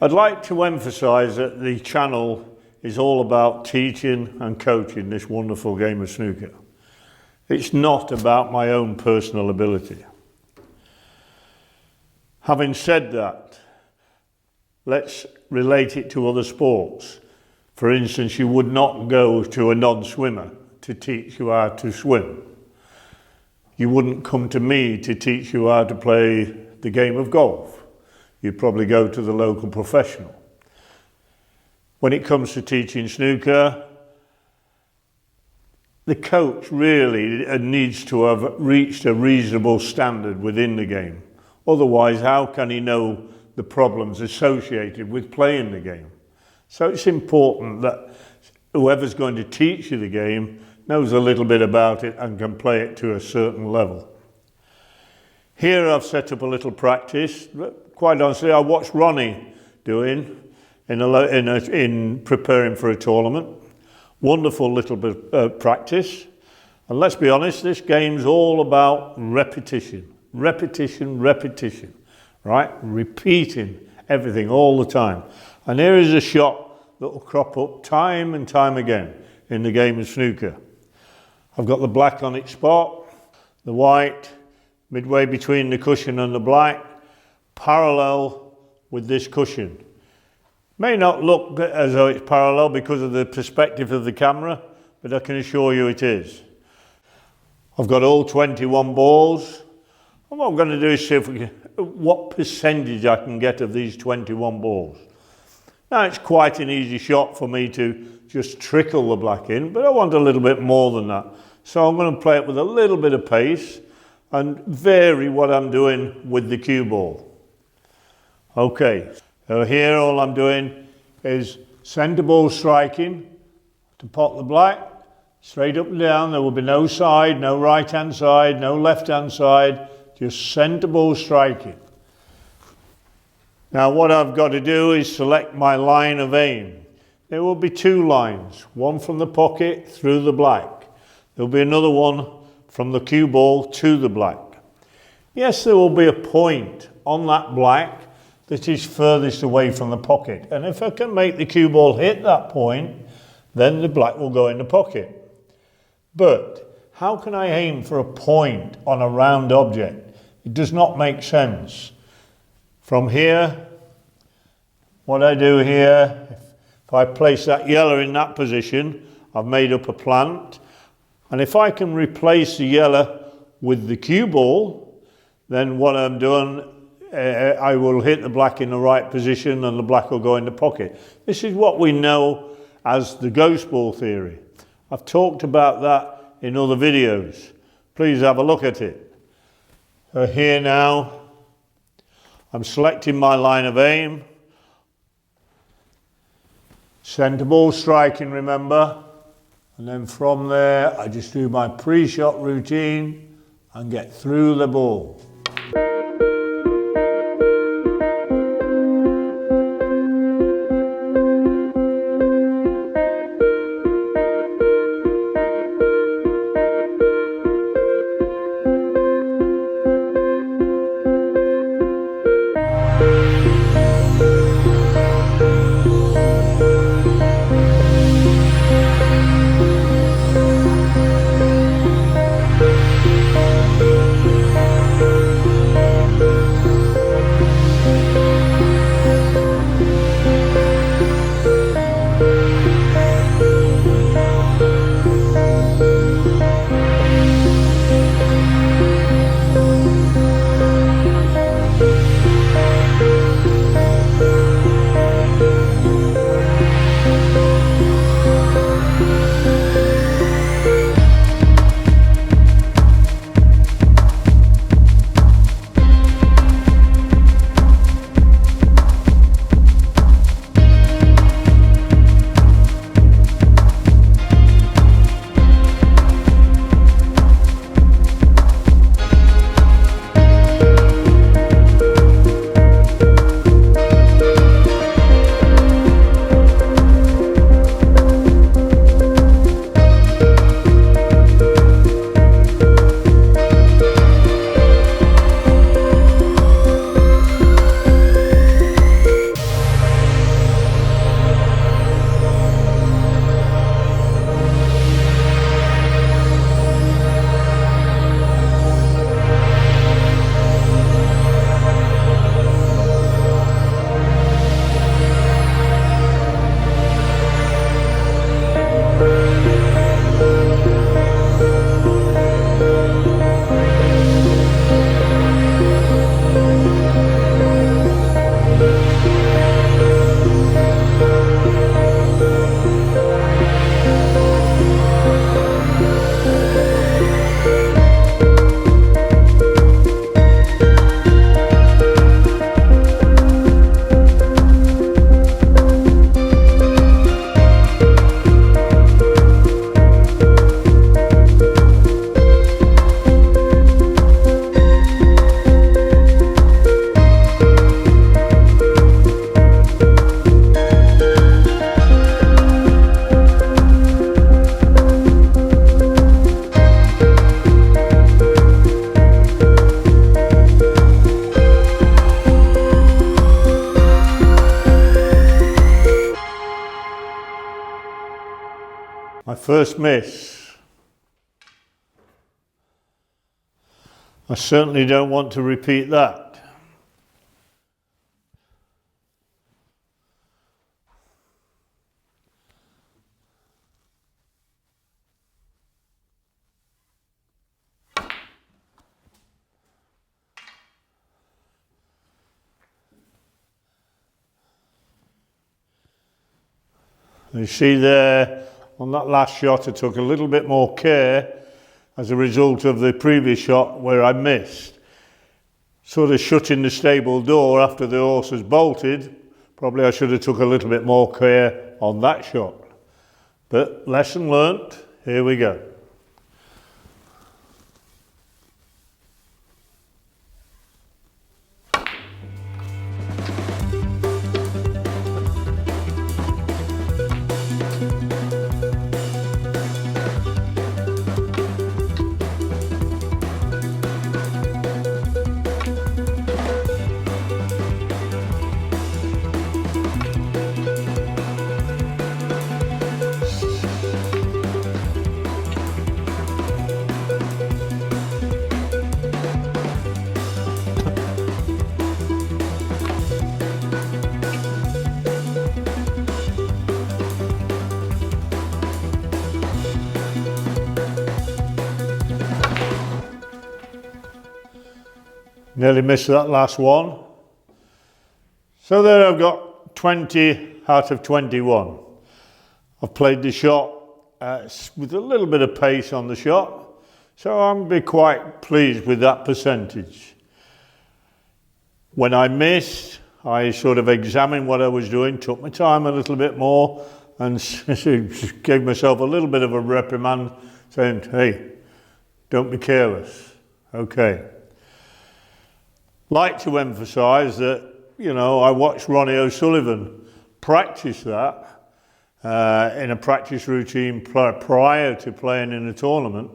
I'd like to emphasise that the channel is all about teaching and coaching this wonderful game of snooker. It's not about my own personal ability. Having said that, let's relate it to other sports. For instance, you would not go to a non-swimmer to teach you how to swim. You wouldn't come to me to teach you how to play the game of golf. You'd probably go to the local professional. When it comes to teaching snooker, the coach really needs to have reached a reasonable standard within the game. Otherwise, how can he know the problems associated with playing the game? So it's important that whoever's going to teach you the game knows a little bit about it and can play it to a certain level. Here I've set up a little practice. Quite honestly, I watched Ronnie doing in preparing for a tournament. Wonderful little bit of practice. And let's be honest, this game's all about repetition. Repetition, repetition, right? Repeating everything all the time. And here is a shot that will crop up time and time again in the game of snooker. I've got the black on its spot, the white midway between the cushion and the black, parallel with this cushion. May not look as though it's parallel because of the perspective of the camera, but I can assure you it is. I've got all 21 balls, and what I'm going to do is see what percentage I can get of these 21 balls. Now it's quite an easy shot for me to just trickle the black in, but I want a little bit more than that. So I'm going to play it with a little bit of pace and vary what I'm doing with the cue ball. Okay. So here all I'm doing is centre ball striking to pot the black, straight up and down. There will be no side, no right hand side, no left hand side, just centre ball striking. Now what I've got to do is select my line of aim. There will be two lines, one from the pocket through the black. There will be another one from the cue ball to the black. Yes, there will be a point on that black that is furthest away from the pocket. And if I can make the cue ball hit that point, then the black will go in the pocket. But how can I aim for a point on a round object? It does not make sense. From here, what I do here, if I place that yellow in that position, I've made up a plant. And if I can replace the yellow with the cue ball, then what I'm doing, I will hit the black in the right position and the black will go in the pocket. This is what we know as the ghost ball theory. I've talked about that in other videos. Please have a look at it. So here now, I'm selecting my line of aim. Centre ball striking, remember. And then from there, I just do my pre-shot routine and get through the ball. My first miss. I certainly don't want to repeat that. You see there, on that last shot, I took a little bit more care as a result of the previous shot where I missed. Sort of shutting the stable door after the horse was bolted. Probably I should have took a little bit more care on that shot. But lesson learnt, here we go. Nearly missed that last one. So there I've got 20 out of 21. I've played the shot with a little bit of pace on the shot, so I'm be quite pleased with that percentage. When I missed, I sort of examined what I was doing, took my time a little bit more, and gave myself a little bit of a reprimand, saying, hey, don't be careless. Okay. Like to emphasise that, you know, I watched Ronnie O'Sullivan practice that in a practice routine prior to playing in a tournament,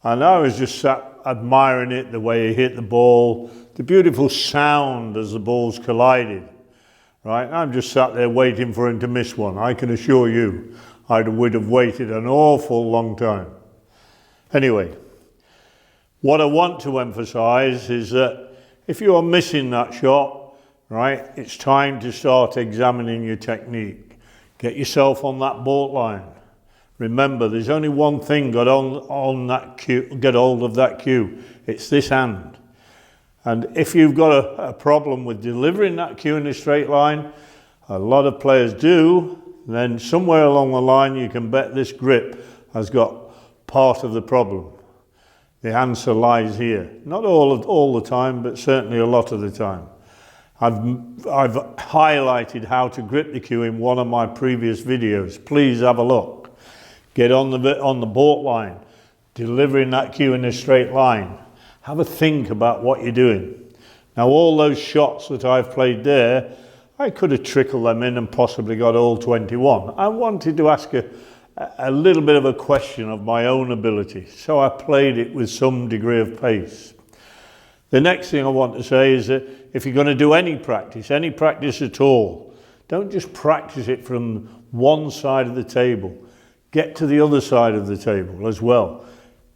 and I was just sat admiring it, the way he hit the ball, the beautiful sound as the balls collided, right? I'm just sat there waiting for him to miss one. I can assure you I would have waited an awful long time. Anyway, what I want to emphasise is that if you are missing that shot, right, it's time to start examining your technique. Get yourself on that baulk line. Remember, there's only one thing got on that cue, get hold of that cue. It's this hand. And if you've got a problem with delivering that cue in a straight line, a lot of players do, then somewhere along the line you can bet this grip has got part of the problem. The answer lies here. Not all the time, but certainly a lot of the time. I've highlighted how to grip the cue in one of my previous videos. Please have a look. Get on the baulk line, delivering that cue in a straight line. Have a think about what you're doing. Now, all those shots that I've played there, I could have trickled them in and possibly got all 21. I wanted to ask a little bit of a question of my own ability, so I played it with some degree of pace. The next thing I want to say is that if you're going to do any practice at all, don't just practice it from one side of the table. Get to the other side of the table as well.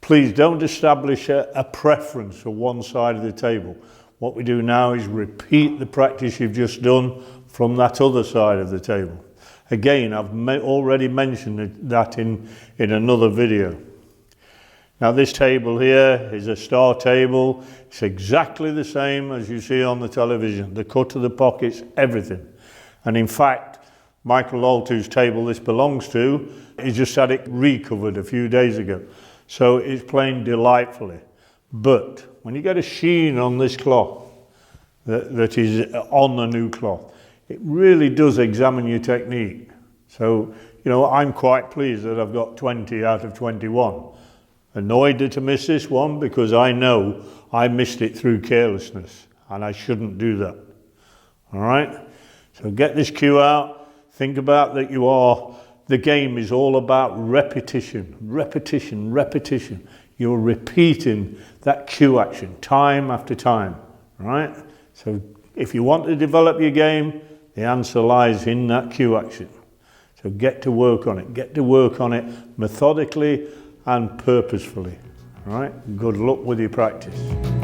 Please don't establish a preference for one side of the table. What we do now is repeat the practice you've just done from that other side of the table. Again, I've already mentioned that in another video. Now, this table here is a star table. It's exactly the same as you see on the television. The cut of the pockets, everything. And in fact, Michael Altu's table this belongs to, he just had it recovered a few days ago. So it's playing delightfully. But when you get a sheen on this cloth that is on the new cloth, it really does examine your technique. So, you know, I'm quite pleased that I've got 20 out of 21. Annoyed to miss this one because I know I missed it through carelessness and I shouldn't do that. All right? So get this cue out. Think about that the game is all about repetition, repetition, repetition. You're repeating that cue action time after time, right? So if you want to develop your game, the answer lies in that cue action. So get to work on it. Get to work on it methodically and purposefully. All right? Good luck with your practice.